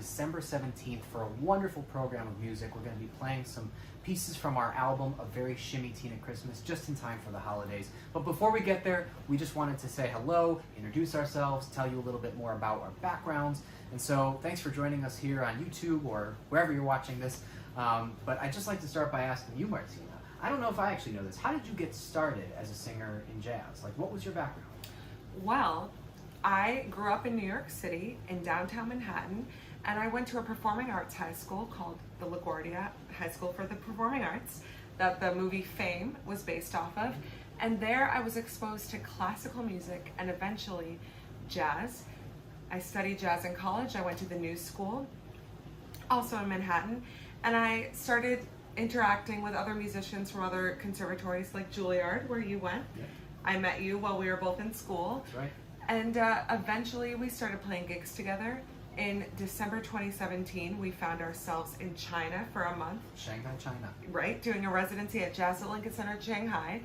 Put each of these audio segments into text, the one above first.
December 17th for a wonderful program of music. We're going to be playing some pieces from our album, A Very ChimyTina Christmas, just in time for the holidays. But before we get there, we just wanted to say hello, introduce ourselves, tell you a little bit more about our backgrounds. And so thanks for joining us here on YouTube or wherever you're watching this. But I'd just like to start by asking you, Martina, I don't know if I actually know this. How did you get started as a singer in jazz? Like, what was your background? Well, I grew up in New York City, in downtown Manhattan, and I went to a performing arts high school called the LaGuardia High School for the Performing Arts, that the movie Fame was based off of. And there I was exposed to classical music and eventually jazz. I studied jazz in college. I went to the New School, also in Manhattan, and I started interacting with other musicians from other conservatories like Juilliard, where you went. Yeah. I met you while we were both in school. That's right. And eventually we started playing gigs together. In December 2017, we found ourselves in China for a month. Shanghai, China. Right, doing a residency at Jazz at Lincoln Center, Shanghai.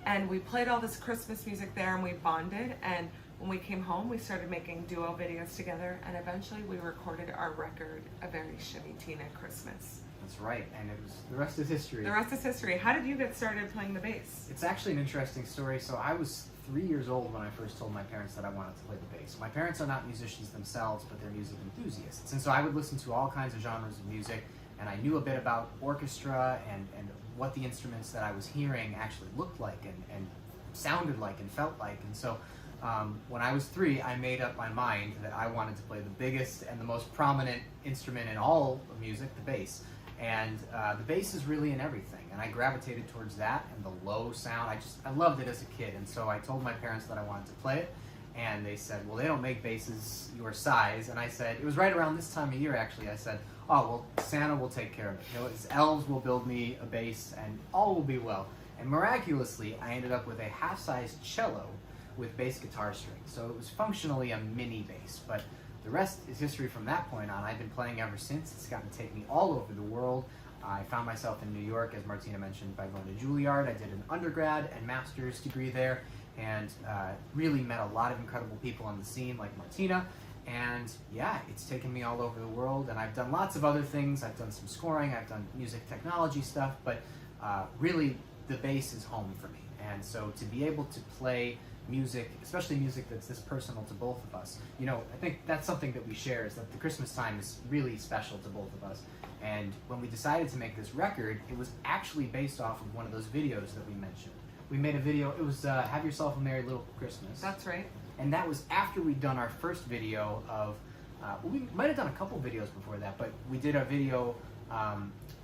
And we played all this Christmas music there and we bonded. And when we came home, we started making duo videos together. And eventually we recorded our record, A Very ChimyTina Christmas. That's right, and it was the rest is history. The rest is history. How did you get started playing the bass? It's actually an interesting story. So I was 3 years old when I first told my parents that I wanted to play the bass. My parents are not musicians themselves, but they're music enthusiasts. And so I would listen to all kinds of genres of music, and I knew a bit about orchestra and what the instruments that I was hearing actually looked like and sounded like and felt like. And so when I was 3, I made up my mind that I wanted to play the biggest and the most prominent instrument in all of music, the bass. And the bass is really in everything, and I gravitated towards that and the low sound. I loved it as a kid, and so I told my parents that I wanted to play it, and they said, well, they don't make basses your size. And I said, it was right around this time of year actually, I said, oh, well, Santa will take care of it. You know, his elves will build me a bass and all will be well. And miraculously, I ended up with a half-sized cello with bass guitar strings. So it was functionally a mini bass, but the rest is history from that point on. I've been playing ever since. It's gotten to take me all over the world. I found myself in New York, as Martina mentioned, by going to Juilliard. I did an undergrad and master's degree there, and really met a lot of incredible people on the scene, like Martina. And yeah, it's taken me all over the world, and I've done lots of other things. I've done some scoring, I've done music technology stuff, but really the bass is home for me. And so to be able to play music, especially music that's this personal to both of us, you know, I think that's something that we share, is that the Christmas time is really special to both of us. And when we decided to make this record, it was actually based off of one of those videos that we mentioned. We made a video, it was Have Yourself a Merry Little Christmas. That's right. And that was after we'd done our first video of, we might have done a couple videos before that, but we did a video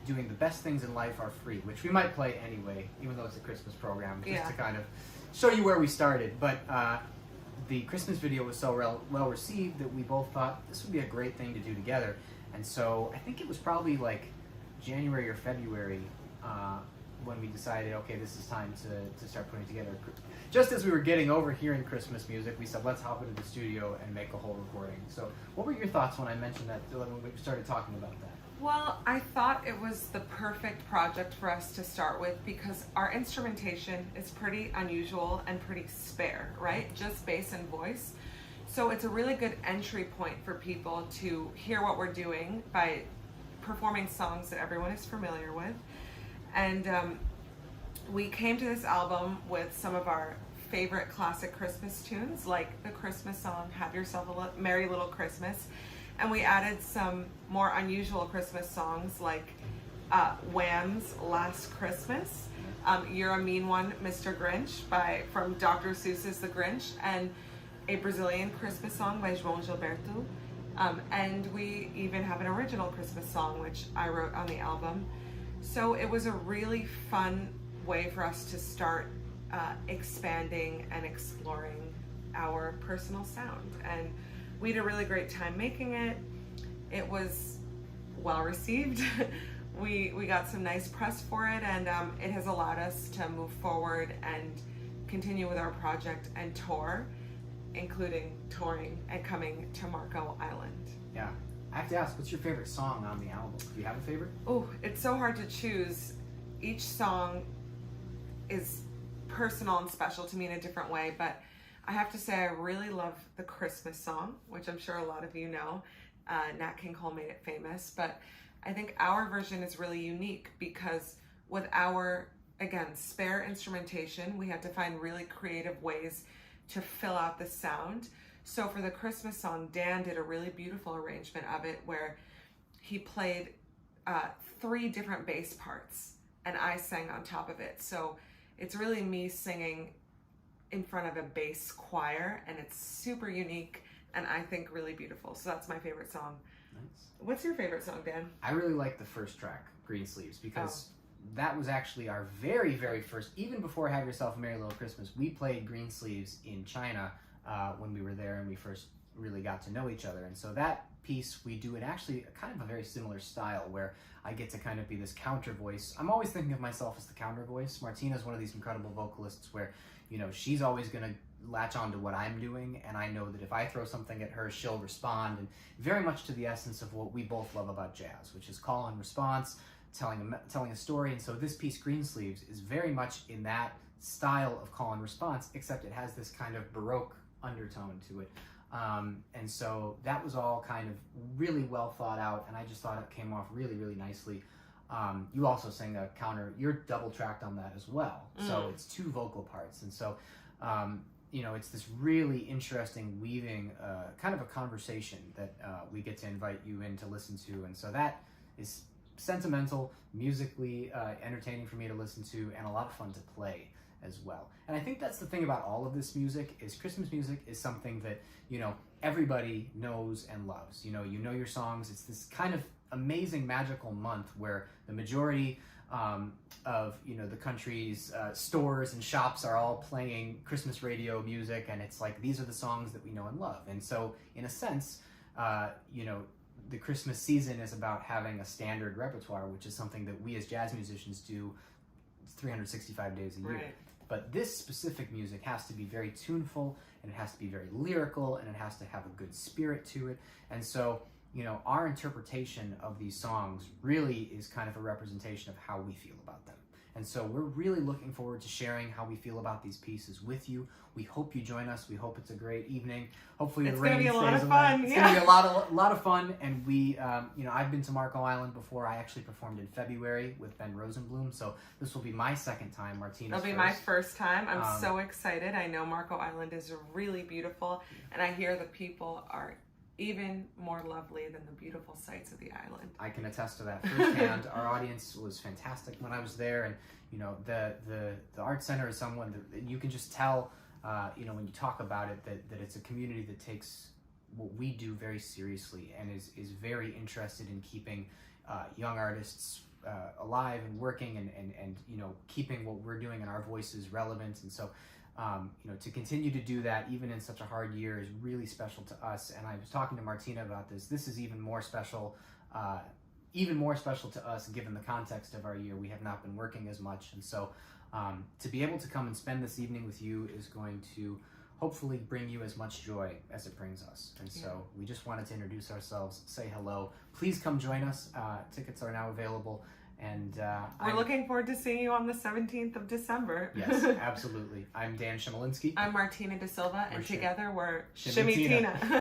doing The Best Things in Life Are Free, which we might play anyway, even though it's a Christmas program, just to kind of show you where we started. But the Christmas video was so well received that we both thought this would be a great thing to do together. And so I think it was probably like January or February when we decided, okay, this is time to start putting together. Just as we were getting over hearing Christmas music, we said, let's hop into the studio and make a whole recording. So what were your thoughts when I mentioned that, when we started talking about that? Well, I thought it was the perfect project for us to start with because our instrumentation is pretty unusual and pretty spare, right? Just bass and voice. So it's a really good entry point for people to hear what we're doing by performing songs that everyone is familiar with. And we came to this album with some of our favorite classic Christmas tunes, like the Christmas song, Have Yourself a Merry Little Christmas. And we added some more unusual Christmas songs like Wham's Last Christmas, You're a Mean One, Mr. Grinch from Dr. Seuss's The Grinch, and a Brazilian Christmas song by João Gilberto. And we even have an original Christmas song, which I wrote on the album. So it was a really fun way for us to start expanding and exploring our personal sound. And we had a really great time making it. It was well received. We got some nice press for it, and it has allowed us to move forward and continue with our project and tour, including touring and coming to Marco Island. Yeah. I have to ask, what's your favorite song on the album? Do you have a favorite? Oh, it's so hard to choose. Each song is personal and special to me in a different way, but I have to say I really love the Christmas song, which I'm sure a lot of you know. Nat King Cole made it famous, but I think our version is really unique because with our, again, spare instrumentation, we had to find really creative ways to fill out the sound. So for the Christmas song, Dan did a really beautiful arrangement of it where he played 3 different bass parts and I sang on top of it. So it's really me singing in front of a bass choir, and it's super unique and I think really beautiful. So that's my favorite song. Nice. What's your favorite song, Dan? I really like the first track, Green Sleeves, because that was actually our very, very first, even before Have Yourself a Merry Little Christmas, we played Green Sleeves in China when we were there and we first really got to know each other. And so that piece, we do it actually kind of a very similar style where I get to kind of be this counter voice. I'm always thinking of myself as the counter voice. Martina's one of these incredible vocalists where, you know, she's always going to latch on to what I'm doing, and I know that if I throw something at her, she'll respond, and very much to the essence of what we both love about jazz, which is call and response, telling a story. And so this piece, Green Sleeves, is very much in that style of call and response, except it has this kind of Baroque undertone to it. And so that was all kind of really well thought out, and I just thought it came off really, really nicely. You also sang a counter, you're double tracked on that as well. So it's 2 vocal parts. And so, you know, it's this really interesting weaving, kind of a conversation that we get to invite you in to listen to. And so that is sentimental, musically entertaining for me to listen to, and a lot of fun to play as well. And I think that's the thing about all of this music is Christmas music is something that, you know, everybody knows and loves. You know your songs. It's this kind of amazing magical month where the majority of, you know, the country's stores and shops are all playing Christmas radio music, and it's like these are the songs that we know and love. And so in a sense, you know, the Christmas season is about having a standard repertoire, which is something that we as jazz musicians do 365 days a year. Right. But this specific music has to be very tuneful, and it has to be very lyrical, and it has to have a good spirit to it. And so, you know, our interpretation of these songs really is kind of a representation of how we feel about them. And so we're really looking forward to sharing how we feel about these pieces with you. We hope you join us. We hope it's a great evening. Hopefully the rain stays away. It's going to be a lot of fun. And we, you know, I've been to Marco Island before. I actually performed in February with Ben Rosenblum. So this will be my second time. Martina's It'll be my first time. I'm so excited. I know Marco Island is really beautiful, and I hear the people are even more lovely than the beautiful sights of the island. I can attest to that firsthand. Our audience was fantastic when I was there, and you know the Art Center is someone that you can just tell, you know, when you talk about it, that it's a community that takes what we do very seriously and is very interested in keeping young artists alive and working, and you know, keeping what we're doing and our voices relevant. And so you know, to continue to do that even in such a hard year is really special to us. And I was talking to Martina about this. This is even more special to us given the context of our year. We have not been working as much, and so to be able to come and spend this evening with you is going to hopefully bring you as much joy as it brings us. And so we just wanted to introduce ourselves, say hello. Please come join us. Tickets are now available. And we're looking forward to seeing you on the 17th of December. Yes, absolutely. I'm Dan Shimolinski. I'm Martina De Silva, and together we're ChimyTina.